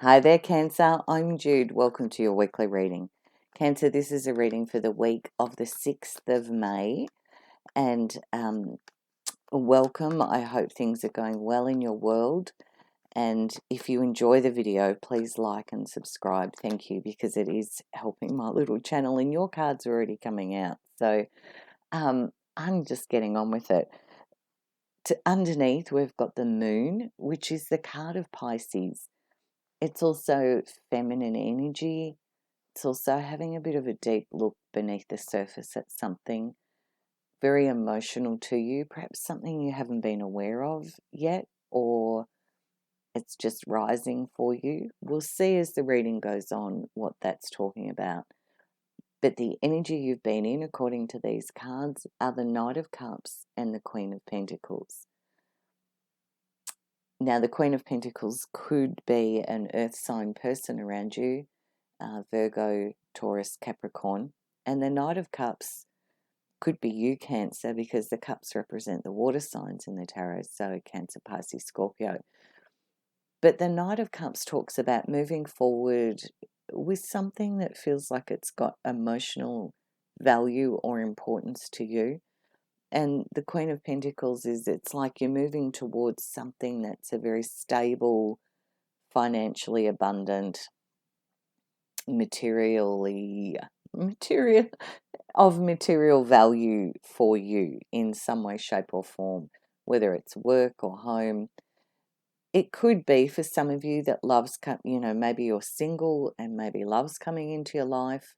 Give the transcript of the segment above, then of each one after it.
Hi there, Cancer. I'm Jude. Welcome to your weekly reading. Cancer, this is a reading for the week of the 6th of May. And welcome. I hope things are going well in your world. And if you enjoy the video, please like and subscribe. Thank you, because it is helping my little channel, and your card's already coming out. So I'm just getting on with it. Underneath, we've got the moon, which is the card of Pisces. It's also feminine energy. It's also having a bit of a deep look beneath the surface at something very emotional to you, perhaps something you haven't been aware of yet, or it's just rising for you. We'll see as the reading goes on what that's talking about. But the energy you've been in, according to these cards, are the Knight of Cups and the Queen of Pentacles. Now, the Queen of Pentacles could be an earth sign person around you, Virgo, Taurus, Capricorn. And the Knight of Cups could be you, Cancer, because the cups represent the water signs in the tarot, so Cancer, Pisces, Scorpio. But the Knight of Cups talks about moving forward with something that feels like it's got emotional value or importance to you. And the Queen of Pentacles it's like you're moving towards something that's a very stable, financially abundant, material value for you in some way, shape or form, whether it's work or home. It could be for some of you that love's maybe you're single and maybe love's coming into your life.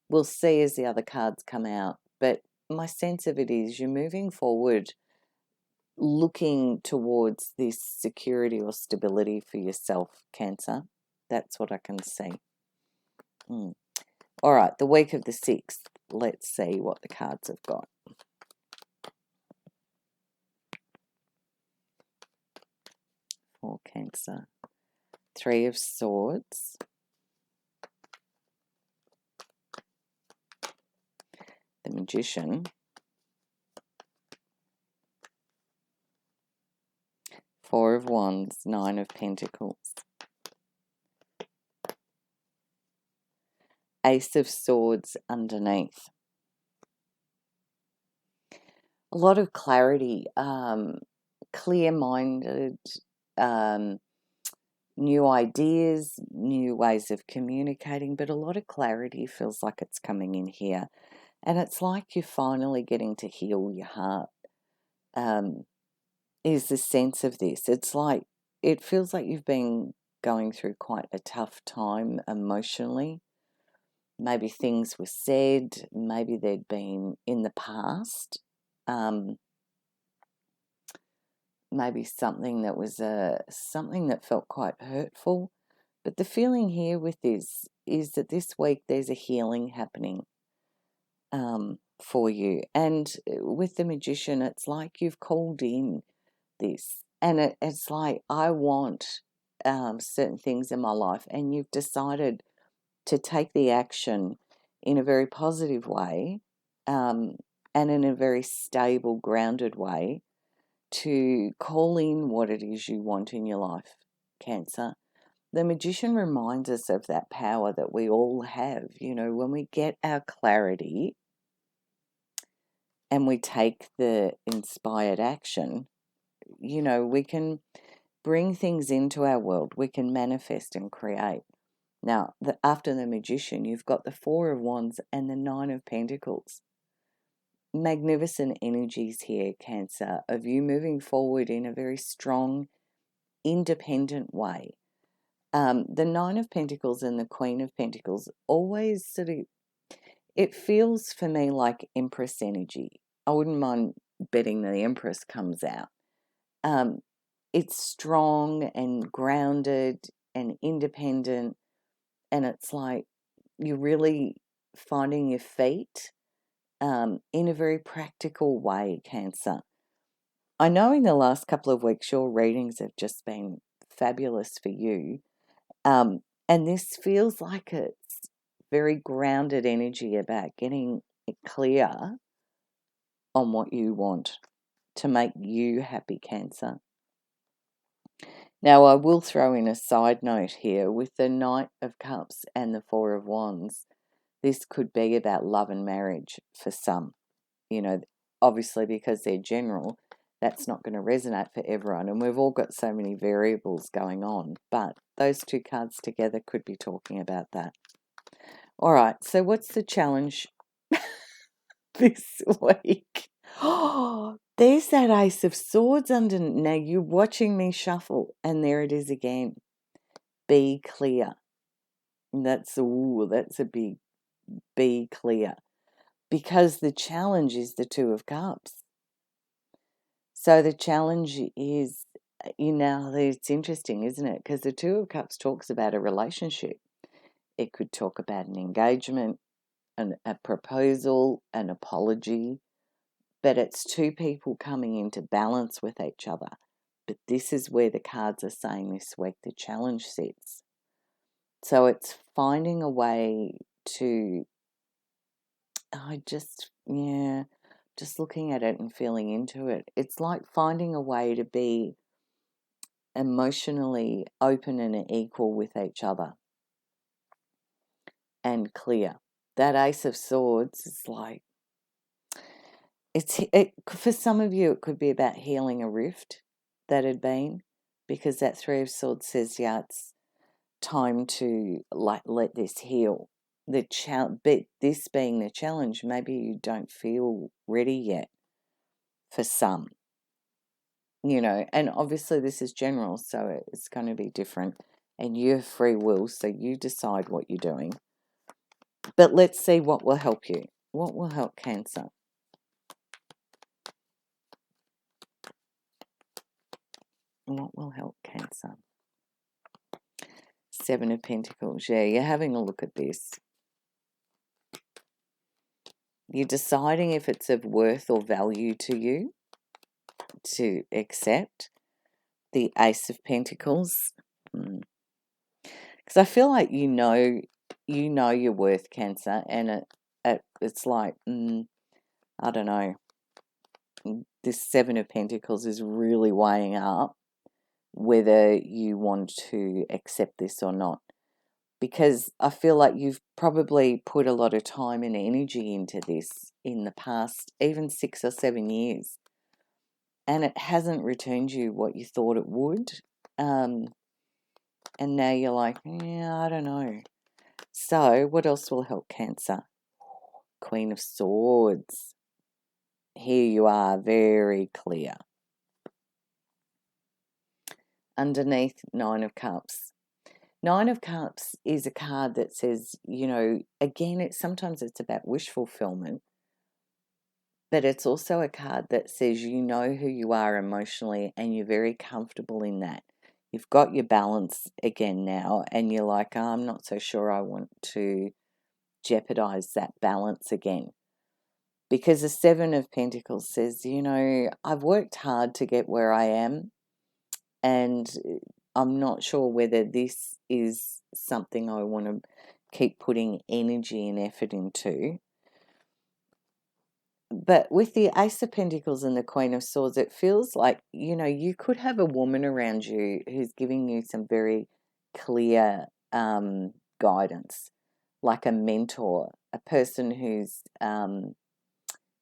We'll see as the other cards come out, but my sense of it is you're moving forward looking towards this security or stability for yourself, Cancer. That's what I can see. All right, the week of the 6th. Let's see what the cards have got. For Cancer. 3 of Swords. The Magician. 4 of Wands. 9 of Pentacles. Ace of Swords underneath. A lot of clarity, clear-minded, new ideas, new ways of communicating, but a lot of clarity feels like it's coming in here. And it's like you're finally getting to heal your heart, is the sense of this. It's like, it feels like you've been going through quite a tough time emotionally. Maybe things were said, maybe they'd been in the past, maybe something that was something that felt quite hurtful. But the feeling here with this is that this week there's a healing happening for you. And with the Magician, it's like you've called in this, and it's like, I want certain things in my life, and you've decided to take the action in a very positive way, and in a very stable, grounded way, to call in what it is you want in your life, Cancer. The Magician reminds us of that power that we all have. You know, when we get our clarity and we take the inspired action, you know, we can bring things into our world. We can manifest and create. Now, after the Magician, you've got the 4 of Wands and the 9 of Pentacles. Magnificent energies here, Cancer, of you moving forward in a very strong, independent way. The 9 of Pentacles and the Queen of Pentacles always sort of, it feels for me like Empress energy. I wouldn't mind betting the Empress comes out. It's strong and grounded and independent, and it's like you're really finding your feet in a very practical way, Cancer. I know in the last couple of weeks your readings have just been fabulous for you, and this feels like it's very grounded energy about getting clear on what you want to make you happy, Cancer. Now, I will throw in a side note here with the Knight of Cups and the Four of Wands. This could be about love and marriage for some. Obviously because they're general, that's not going to resonate for everyone. And we've all got so many variables going on. But those two cards together could be talking about that. All right, so what's the challenge this week? Oh, there's that Ace of Swords under. Now you're watching me shuffle, and there it is again. Be clear. That's a big be clear. Because the challenge is the Two of Cups. So the challenge is, it's interesting, isn't it? Because the Two of Cups talks about a relationship. It could talk about an engagement, a proposal, an apology, but it's two people coming into balance with each other. But this is where the cards are saying this week the challenge sits. So it's finding a way to, just looking at it and feeling into it. It's like finding a way to be emotionally open and equal with each other and clear. That Ace of Swords is like, for some of you, it could be about healing a rift that had been, because that Three of Swords says, it's time to let this heal. But this being the challenge, maybe you don't feel ready yet for some, and obviously this is general, so it's going to be different, and you have free will, so you decide what you're doing. But let's see what will help you. What will help Cancer? What will help Cancer? Seven of Pentacles. Yeah, you're having a look at this. You're deciding if it's of worth or value to you to accept. The Ace of Pentacles. Because I feel like you know your worth, Cancer, and it's like, I don't know. This Seven of Pentacles is really weighing up whether you want to accept this or not. Because I feel like you've probably put a lot of time and energy into this in the past, even 6 or 7 years. And it hasn't returned you what you thought it would. And now you're like, I don't know. So what else will help Cancer? Queen of Swords. Here you are, very clear. Underneath, Nine of Cups. Nine of Cups is a card that says, again, sometimes it's about wish fulfillment, but it's also a card that says you know who you are emotionally and you're very comfortable in that. You've got your balance again now, and you're like, I'm not so sure I want to jeopardize that balance again. Because the Seven of Pentacles says, I've worked hard to get where I am, and I'm not sure whether this is something I want to keep putting energy and effort into. But with the Ace of Pentacles and the Queen of Swords, it feels like, you could have a woman around you who's giving you some very clear guidance, like a mentor, a person who's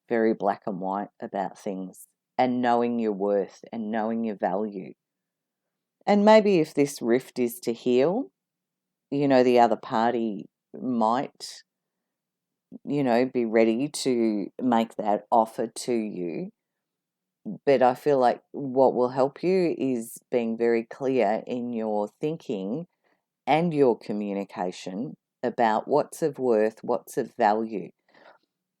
very black and white about things, and knowing your worth and knowing your value. And maybe if this rift is to heal, the other party might, be ready to make that offer to you. But I feel like what will help you is being very clear in your thinking and your communication about what's of worth, what's of value.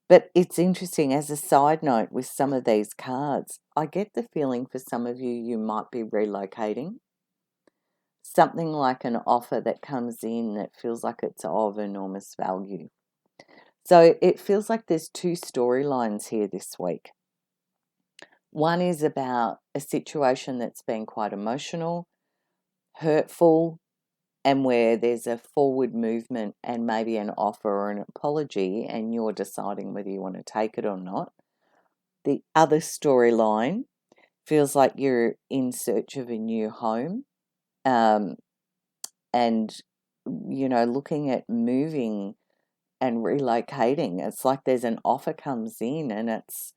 But it's interesting, as a side note, with some of these cards, I get the feeling for some of you, you might be relocating. Something like an offer that comes in that feels like it's of enormous value. So it feels like there's two storylines here this week. One is about a situation that's been quite emotional, hurtful, and where there's a forward movement and maybe an offer or an apology, and you're deciding whether you want to take it or not. The other storyline feels like you're in search of a new home, and, looking at moving and relocating. It's like there's an offer comes in and it's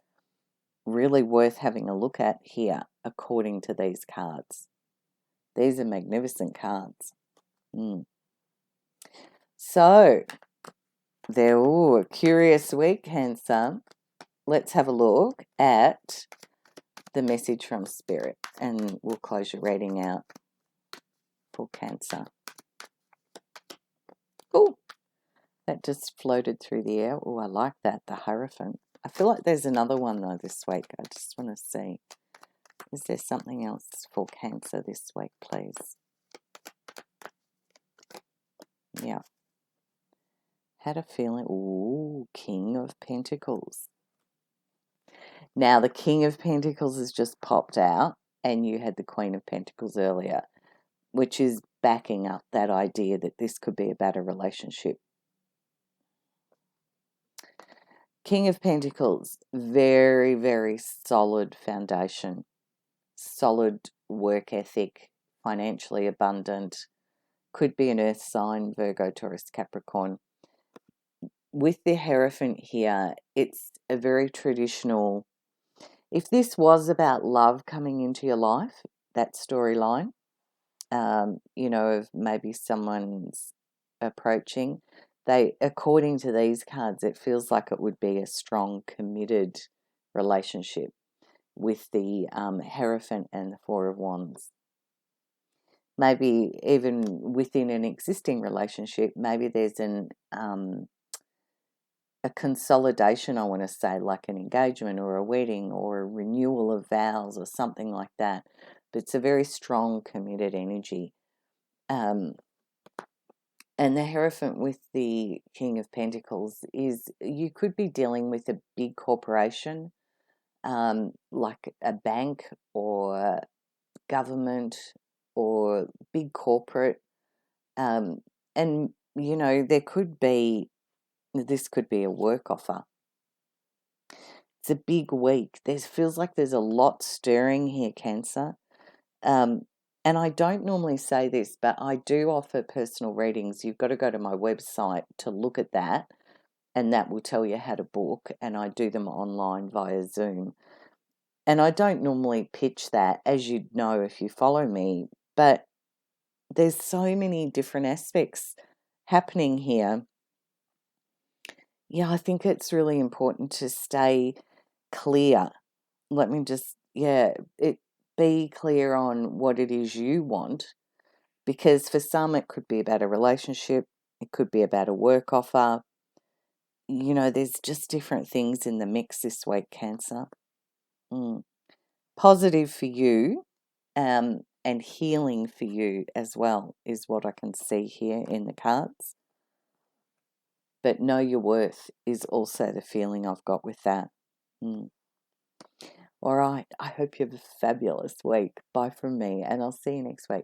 really worth having a look at here, according to these cards. These are magnificent cards. So, they're a curious week, Cancer. Let's have a look at the message from Spirit, and we'll close your reading out for Cancer. Oh, that just floated through the air. Oh, I like that, the Hierophant. I feel like there's another one, though, this week. I just want to see. Is there something else for Cancer this week, please? Yeah. Had a feeling. Ooh, King of Pentacles. Now, the King of Pentacles has just popped out, and you had the Queen of Pentacles earlier, which is backing up that idea that this could be a better relationship. King of Pentacles, very, very solid foundation, solid work ethic, financially abundant, could be an earth sign, Virgo, Taurus, Capricorn. With the Hierophant here, it's a very traditional. If this was about love coming into your life, that storyline, of maybe someone's approaching, according to these cards, it feels like it would be a strong, committed relationship with the Hierophant and the Four of Wands. Maybe even within an existing relationship, maybe there's a consolidation, I want to say, like an engagement or a wedding or a renewal of vows or something like that. But it's a very strong, committed energy. And the Hierophant with the King of Pentacles is, you could be dealing with a big corporation, like a bank or government or big corporate. And, there could be, this could be a work offer. It's a big week. Feels like there's a lot stirring here, Cancer. And I don't normally say this, but I do offer personal readings. You've got to go to my website to look at that, and that will tell you how to book, and I do them online via Zoom. And I don't normally pitch that, as you'd know if you follow me, but there's so many different aspects happening here. Yeah, I think it's really important to stay clear. Let me just, be clear on what it is you want, because for some it could be about a relationship, it could be about a work offer. There's just different things in the mix this week, Cancer. Positive for you, and healing for you as well is what I can see here in the cards. But know your worth is also the feeling I've got with that. All right, I hope you have a fabulous week. Bye from me, and I'll see you next week.